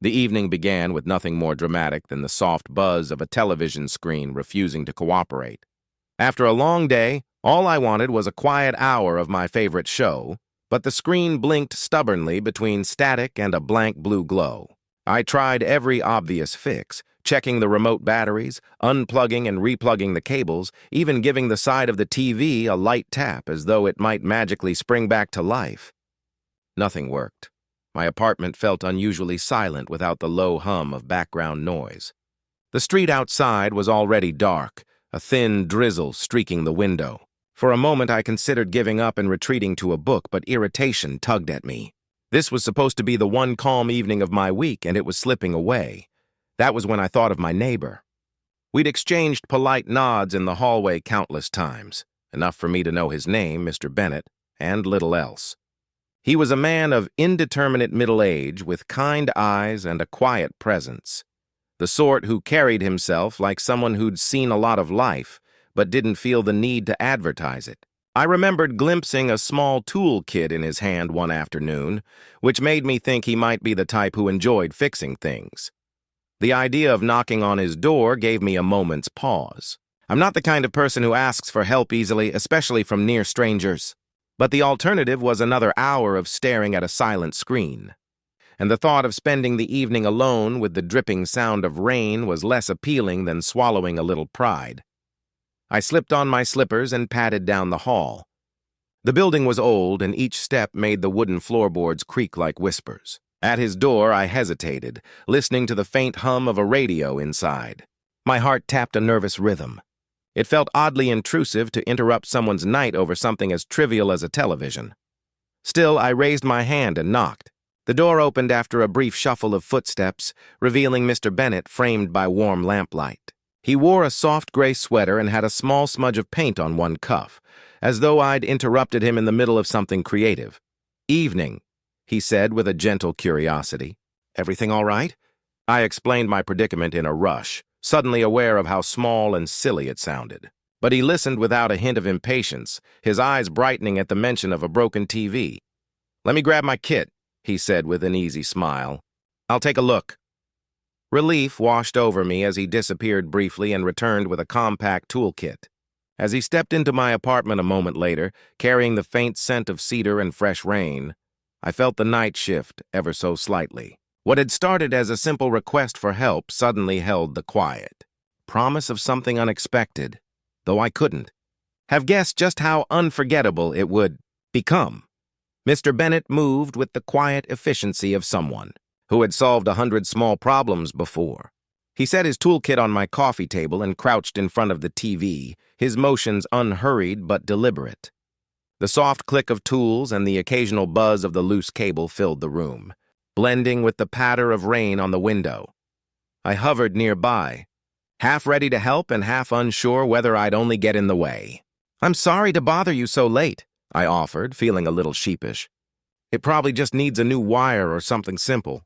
The evening began with nothing more dramatic than the soft buzz of a television screen refusing to cooperate. After a long day, all I wanted was a quiet hour of my favorite show, but the screen blinked stubbornly between static and a blank blue glow. I tried every obvious fix, checking the remote batteries, unplugging and replugging the cables, even giving the side of the TV a light tap as though it might magically spring back to life. Nothing worked. My apartment felt unusually silent without the low hum of background noise. The street outside was already dark, a thin drizzle streaking the window. For a moment I considered giving up and retreating to a book, but irritation tugged at me. This was supposed to be the one calm evening of my week, and it was slipping away. That was when I thought of my neighbor. We'd exchanged polite nods in the hallway countless times, enough for me to know his name, Mr. Bennett, and little else. He was a man of indeterminate middle age with kind eyes and a quiet presence, the sort who carried himself like someone who'd seen a lot of life but didn't feel the need to advertise it. I remembered glimpsing a small tool kit in his hand one afternoon, which made me think he might be the type who enjoyed fixing things. The idea of knocking on his door gave me a moment's pause. I'm not the kind of person who asks for help easily, especially from near strangers. But the alternative was another hour of staring at a silent screen. And the thought of spending the evening alone with the dripping sound of rain was less appealing than swallowing a little pride. I slipped on my slippers and padded down the hall. The building was old, and each step made the wooden floorboards creak like whispers. At his door, I hesitated, listening to the faint hum of a radio inside. My heart tapped a nervous rhythm. It felt oddly intrusive to interrupt someone's night over something as trivial as a television. Still, I raised my hand and knocked. The door opened after a brief shuffle of footsteps, revealing Mr. Bennett framed by warm lamplight. He wore a soft gray sweater and had a small smudge of paint on one cuff, as though I'd interrupted him in the middle of something creative. "Evening," he said with a gentle curiosity. "Everything all right?" I explained my predicament in a rush, suddenly aware of how small and silly it sounded. But he listened without a hint of impatience, his eyes brightening at the mention of a broken TV. "Let me grab my kit," he said with an easy smile. "I'll take a look." Relief washed over me as he disappeared briefly and returned with a compact toolkit. As he stepped into my apartment a moment later, carrying the faint scent of cedar and fresh rain, I felt the night shift ever so slightly. What had started as a simple request for help suddenly held the quiet promise of something unexpected, though I couldn't have guessed just how unforgettable it would become. Mr. Bennett moved with the quiet efficiency of someone who had solved 100 small problems before. He set his toolkit on my coffee table and crouched in front of the TV, his motions unhurried but deliberate. The soft click of tools and the occasional buzz of the loose cable filled the room, blending with the patter of rain on the window. I hovered nearby, half ready to help and half unsure whether I'd only get in the way. "I'm sorry to bother you so late," I offered, feeling a little sheepish. "It probably just needs a new wire or something simple."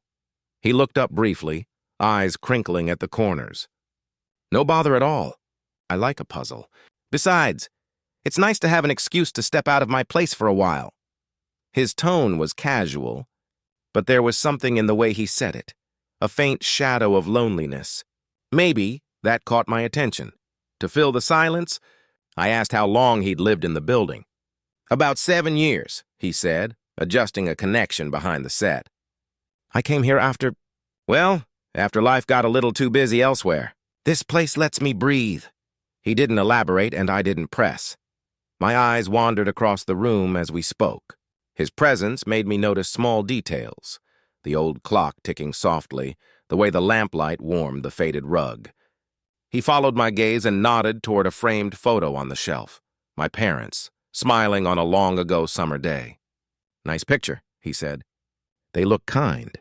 He looked up briefly, eyes crinkling at the corners. "No bother at all. I like a puzzle. Besides, it's nice to have an excuse to step out of my place for a while." His tone was casual, but there was something in the way he said it, a faint shadow of loneliness. Maybe that caught my attention. To fill the silence, I asked how long he'd lived in the building. "About 7 years," he said, adjusting a connection behind the set. "I came here after life got a little too busy elsewhere. This place lets me breathe." He didn't elaborate, and I didn't press. My eyes wandered across the room as we spoke. His presence made me notice small details, the old clock ticking softly, the way the lamplight warmed the faded rug. He followed my gaze and nodded toward a framed photo on the shelf, my parents, smiling on a long-ago summer day. "Nice picture," he said. "They look kind."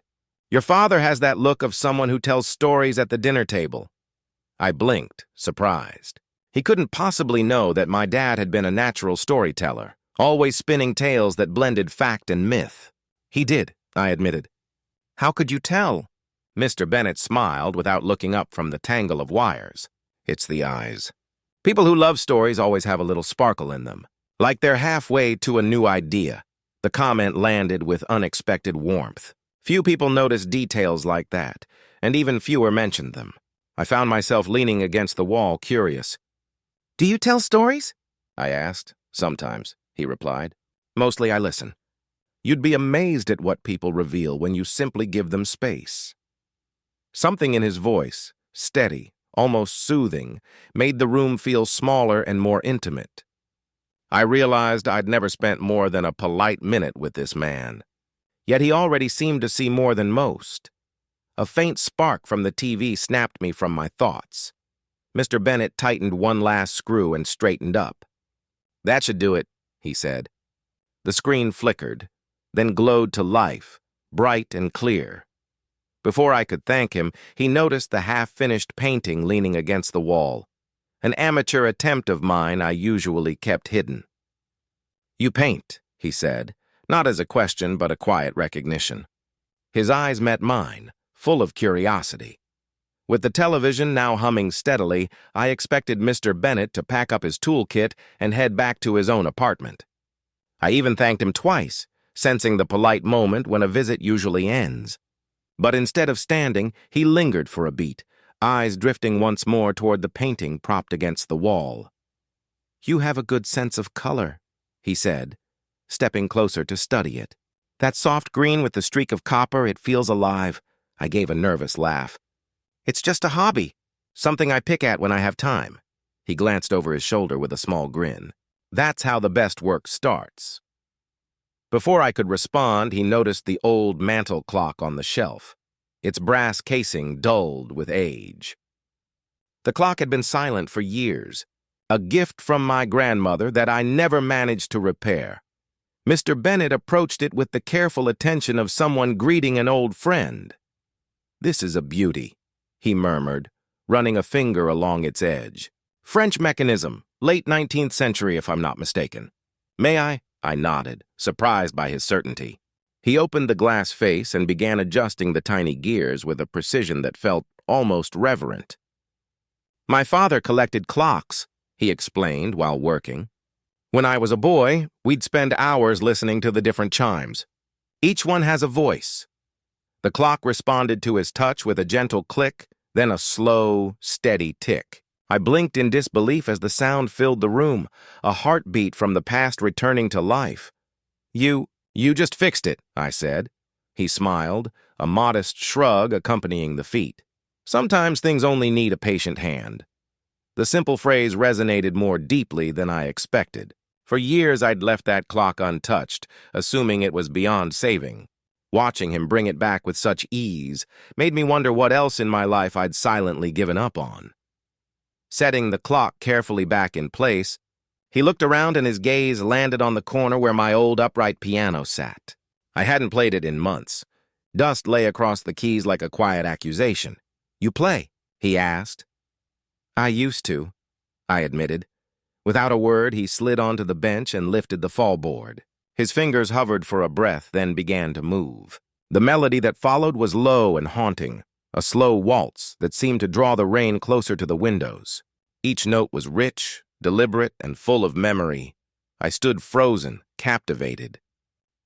"Your father has that look of someone who tells stories at the dinner table." I blinked, surprised. He couldn't possibly know that my dad had been a natural storyteller, always spinning tales that blended fact and myth. "He did," I admitted. "How could you tell?" Mr. Bennett smiled without looking up from the tangle of wires. "It's the eyes. People who love stories always have a little sparkle in them, like they're halfway to a new idea." The comment landed with unexpected warmth. Few people notice details like that, and even fewer mentioned them. I found myself leaning against the wall, curious. "Do you tell stories?" I asked. "Sometimes," he replied. "Mostly I listen. You'd be amazed at what people reveal when you simply give them space." Something in his voice, steady, almost soothing, made the room feel smaller and more intimate. I realized I'd never spent more than a polite minute with this man. Yet he already seemed to see more than most. A faint spark from the TV snapped me from my thoughts. Mr. Bennett tightened one last screw and straightened up. "That should do it," he said. The screen flickered, then glowed to life, bright and clear. Before I could thank him, he noticed the half-finished painting leaning against the wall, an amateur attempt of mine I usually kept hidden. "You paint," he said, not as a question but a quiet recognition. His eyes met mine, full of curiosity. With the television now humming steadily, I expected Mr. Bennett to pack up his toolkit and head back to his own apartment. I even thanked him twice, sensing the polite moment when a visit usually ends. But instead of standing, he lingered for a beat, eyes drifting once more toward the painting propped against the wall. "You have a good sense of color," he said, stepping closer to study it. "That soft green with the streak of copper, it feels alive." I gave a nervous laugh. "It's just a hobby, something I pick at when I have time." He glanced over his shoulder with a small grin. "That's how the best work starts." Before I could respond, he noticed the old mantel clock on the shelf, its brass casing dulled with age. The clock had been silent for years, a gift from my grandmother that I never managed to repair. Mr. Bennett approached it with the careful attention of someone greeting an old friend. "This is a beauty," he murmured, running a finger along its edge. "French mechanism, late 19th century if I'm not mistaken. May I?" I nodded, surprised by his certainty. He opened the glass face and began adjusting the tiny gears with a precision that felt almost reverent. "My father collected clocks," he explained while working. "When I was a boy, we'd spend hours listening to the different chimes. Each one has a voice." The clock responded to his touch with a gentle click, then a slow, steady tick. I blinked in disbelief as the sound filled the room, a heartbeat from the past returning to life. You just fixed it," I said. He smiled, a modest shrug accompanying the feat. "Sometimes things only need a patient hand." The simple phrase resonated more deeply than I expected. For years I'd left that clock untouched, assuming it was beyond saving. Watching him bring it back with such ease made me wonder what else in my life I'd silently given up on. Setting the clock carefully back in place, he looked around and his gaze landed on the corner where my old upright piano sat. I hadn't played it in months. Dust lay across the keys like a quiet accusation. "You play?" he asked. "I used to," I admitted. Without a word, he slid onto the bench and lifted the fallboard. His fingers hovered for a breath, then began to move. The melody that followed was low and haunting, a slow waltz that seemed to draw the rain closer to the windows. Each note was rich, deliberate, and full of memory. I stood frozen, captivated.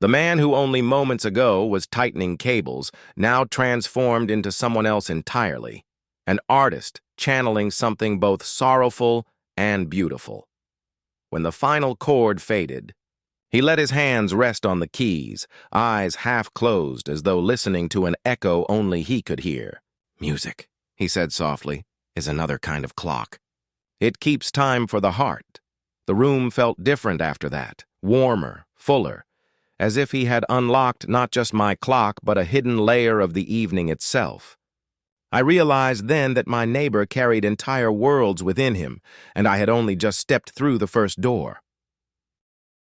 The man who only moments ago was tightening cables, now transformed into someone else entirely, an artist channeling something both sorrowful and beautiful. When the final chord faded, he let his hands rest on the keys, eyes half closed as though listening to an echo only he could hear. "Music," he said softly, "is another kind of clock. It keeps time for the heart." The room felt different after that, warmer, fuller, as if he had unlocked not just my clock but a hidden layer of the evening itself. I realized then that my neighbor carried entire worlds within him, and I had only just stepped through the first door.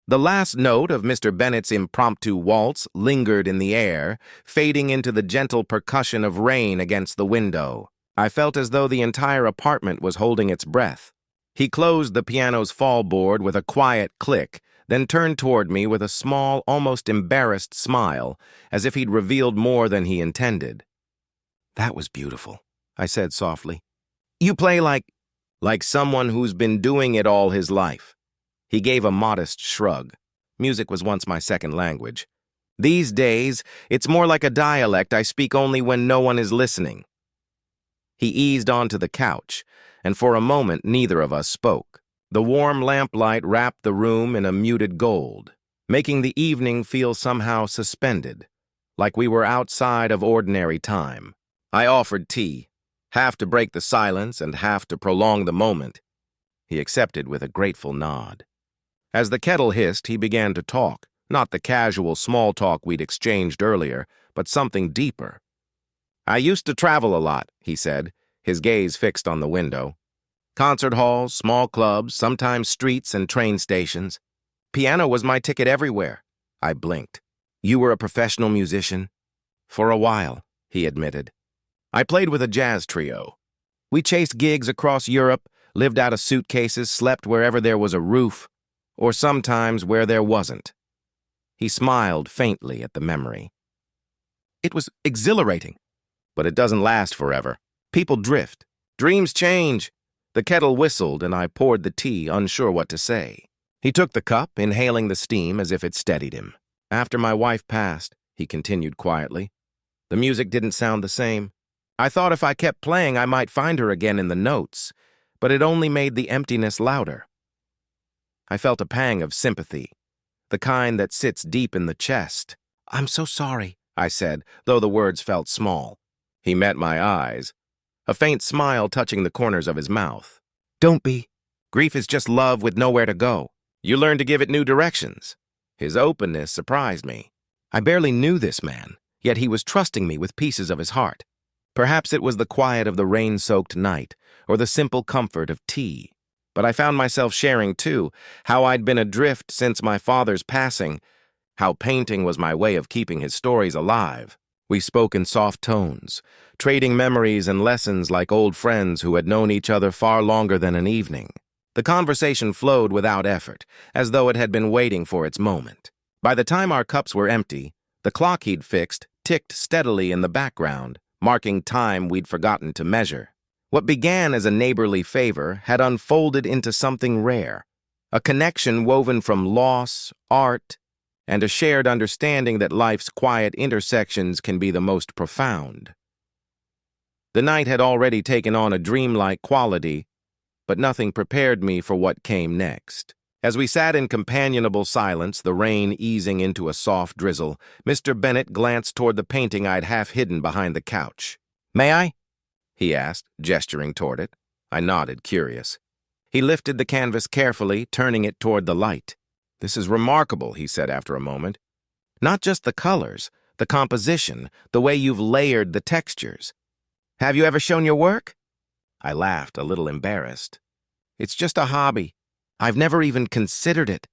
The last note of Mr. Bennett's impromptu waltz lingered in the air, fading into the gentle percussion of rain against the window. I felt as though the entire apartment was holding its breath. He closed the piano's fallboard with a quiet click, then turned toward me with a small, almost embarrassed smile, as if he'd revealed more than he intended. "That was beautiful," I said softly. "You play like someone who's been doing it all his life." He gave a modest shrug. Music was once my second language. These days, it's more like a dialect I speak only when no one is listening. He eased onto the couch, and for a moment neither of us spoke. The warm lamplight wrapped the room in a muted gold, making the evening feel somehow suspended, like we were outside of ordinary time. I offered tea, half to break the silence and half to prolong the moment. He accepted with a grateful nod. As the kettle hissed, he began to talk, not the casual small talk we'd exchanged earlier, but something deeper. "I used to travel a lot," he said, his gaze fixed on the window. "Concert halls, small clubs, sometimes streets and train stations. Piano was my ticket everywhere." I blinked. "You were a professional musician?" "For a while," he admitted. "I played with a jazz trio. We chased gigs across Europe, lived out of suitcases, slept wherever there was a roof, or sometimes where there wasn't." He smiled faintly at the memory. "It was exhilarating, but it doesn't last forever. People drift. Dreams change." The kettle whistled, and I poured the tea, unsure what to say. He took the cup, inhaling the steam as if it steadied him. "After my wife passed," he continued quietly, "the music didn't sound the same. I thought if I kept playing, I might find her again in the notes, but it only made the emptiness louder." I felt a pang of sympathy, the kind that sits deep in the chest. "I'm so sorry," I said, though the words felt small. He met my eyes, a faint smile touching the corners of his mouth. "Don't be. Grief is just love with nowhere to go. You learn to give it new directions." His openness surprised me. I barely knew this man, yet he was trusting me with pieces of his heart. Perhaps it was the quiet of the rain-soaked night, or the simple comfort of tea. But I found myself sharing, too, how I'd been adrift since my father's passing, how painting was my way of keeping his stories alive. We spoke in soft tones, trading memories and lessons like old friends who had known each other far longer than an evening. The conversation flowed without effort, as though it had been waiting for its moment. By the time our cups were empty, the clock he'd fixed ticked steadily in the background, marking time we'd forgotten to measure. What began as a neighborly favor had unfolded into something rare, a connection woven from loss, art, and a shared understanding that life's quiet intersections can be the most profound. The night had already taken on a dreamlike quality, but nothing prepared me for what came next. As we sat in companionable silence, the rain easing into a soft drizzle, Mr. Bennett glanced toward the painting I'd half hidden behind the couch. "May I?" he asked, gesturing toward it. I nodded, curious. He lifted the canvas carefully, turning it toward the light. "This is remarkable," he said after a moment. "Not just the colors, the composition, the way you've layered the textures. Have you ever shown your work?" I laughed, a little embarrassed. "It's just a hobby. I've never even considered it."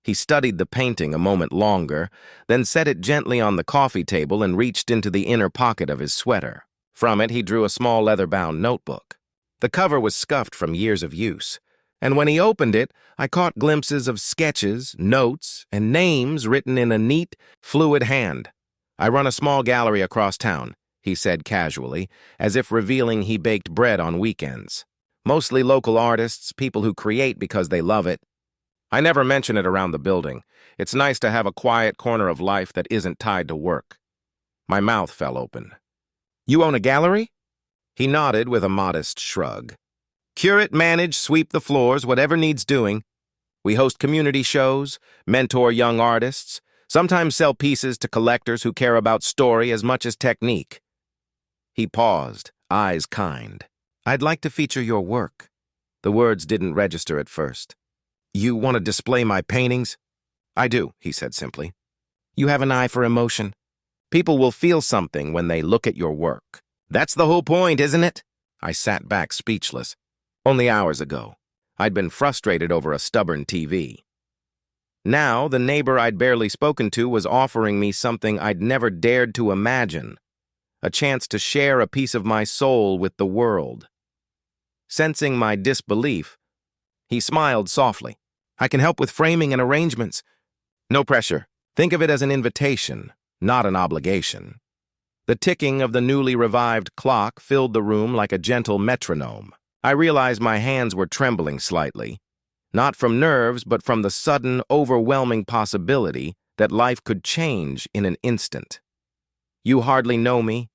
He studied the painting a moment longer, then set it gently on the coffee table and reached into the inner pocket of his sweater. From it, he drew a small leather-bound notebook. The cover was scuffed from years of use, and when he opened it, I caught glimpses of sketches, notes, and names written in a neat, fluid hand. "I run a small gallery across town," he said casually, as if revealing he baked bread on weekends. "Mostly local artists, people who create because they love it. I never mention it around the building. It's nice to have a quiet corner of life that isn't tied to work." My mouth fell open. "You own a gallery?" He nodded with a modest shrug. "Curate, manage, sweep the floors, whatever needs doing. We host community shows, mentor young artists, sometimes sell pieces to collectors who care about story as much as technique." He paused, eyes kind. "I'd like to feature your work." The words didn't register at first. "You want to display my paintings?" "I do," he said simply. "You have an eye for emotion. People will feel something when they look at your work. That's the whole point, isn't it?" I sat back speechless. Only hours ago, I'd been frustrated over a stubborn TV. Now, the neighbor I'd barely spoken to was offering me something I'd never dared to imagine, a chance to share a piece of my soul with the world. Sensing my disbelief, he smiled softly. "I can help with framing and arrangements. No pressure. Think of it as an invitation, not an obligation." The ticking of the newly revived clock filled the room like a gentle metronome. I realized my hands were trembling slightly, not from nerves, but from the sudden, overwhelming possibility that life could change in an instant. "You hardly know me,"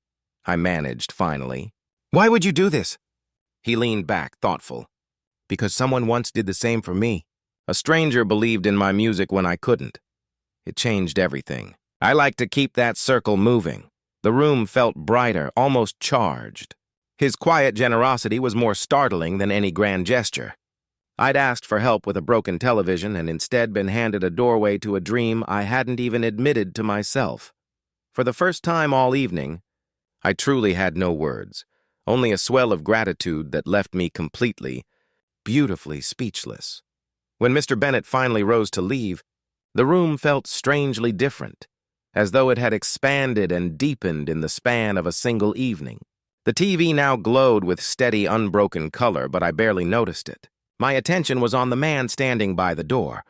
I managed finally. "Why would you do this?" He leaned back, thoughtful. "Because someone once did the same for me. A stranger believed in my music when I couldn't. It changed everything. I like to keep that circle moving." The room felt brighter, almost charged. His quiet generosity was more startling than any grand gesture. I'd asked for help with a broken television and instead been handed a doorway to a dream I hadn't even admitted to myself. For the first time all evening, I truly had no words, only a swell of gratitude that left me completely, beautifully speechless. When Mr. Bennett finally rose to leave, the room felt strangely different, as though it had expanded and deepened in the span of a single evening. The TV now glowed with steady, unbroken color, but I barely noticed it. My attention was on the man standing by the door,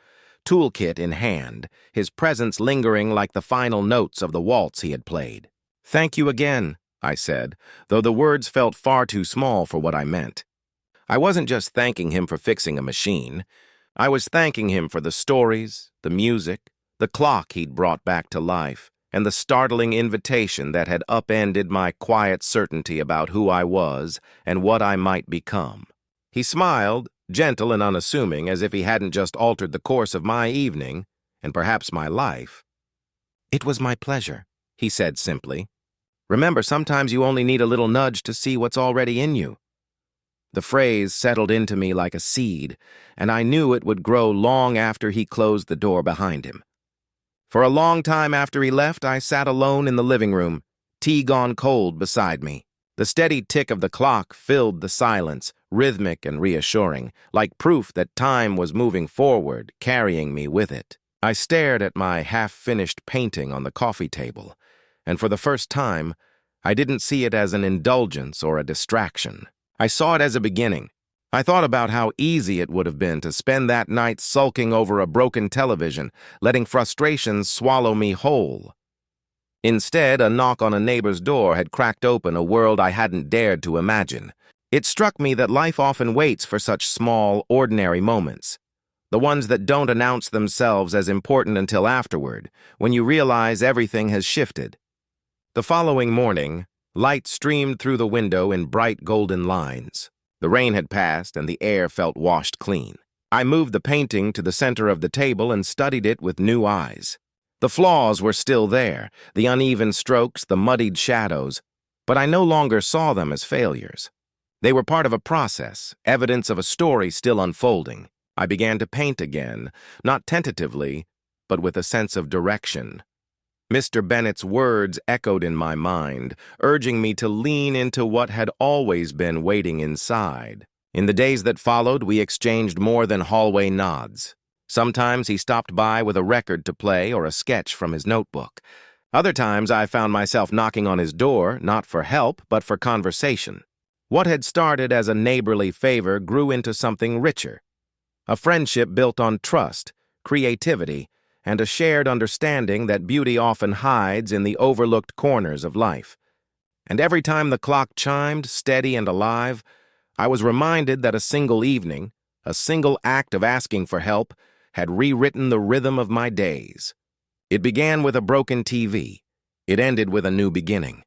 toolkit in hand, his presence lingering like the final notes of the waltz he had played. "Thank you again," I said, though the words felt far too small for what I meant. I wasn't just thanking him for fixing a machine. I was thanking him for the stories, the music, the clock he'd brought back to life, and the startling invitation that had upended my quiet certainty about who I was and what I might become. He smiled, gentle and unassuming, as if he hadn't just altered the course of my evening, and perhaps my life. "It was my pleasure," he said simply. "Remember, sometimes you only need a little nudge to see what's already in you." The phrase settled into me like a seed, and I knew it would grow long after he closed the door behind him. For a long time after he left, I sat alone in the living room, tea gone cold beside me. The steady tick of the clock filled the silence, rhythmic and reassuring, like proof that time was moving forward, carrying me with it. I stared at my half-finished painting on the coffee table, and for the first time, I didn't see it as an indulgence or a distraction. I saw it as a beginning. I thought about how easy it would have been to spend that night sulking over a broken television, letting frustrations swallow me whole. Instead, a knock on a neighbor's door had cracked open a world I hadn't dared to imagine. It struck me that life often waits for such small, ordinary moments, the ones that don't announce themselves as important until afterward, when you realize everything has shifted. The following morning, light streamed through the window in bright golden lines. The rain had passed, and the air felt washed clean. I moved the painting to the center of the table and studied it with new eyes. The flaws were still there, the uneven strokes, the muddied shadows, but I no longer saw them as failures. They were part of a process, evidence of a story still unfolding. I began to paint again, not tentatively, but with a sense of direction. Mr. Bennett's words echoed in my mind, urging me to lean into what had always been waiting inside. In the days that followed, we exchanged more than hallway nods. Sometimes he stopped by with a record to play or a sketch from his notebook. Other times I found myself knocking on his door, not for help, but for conversation. What had started as a neighborly favor grew into something richer. A friendship built on trust, creativity, and a shared understanding that beauty often hides in the overlooked corners of life. And every time the clock chimed, steady and alive, I was reminded that a single evening, a single act of asking for help, had rewritten the rhythm of my days. It began with a broken TV. It ended with a new beginning.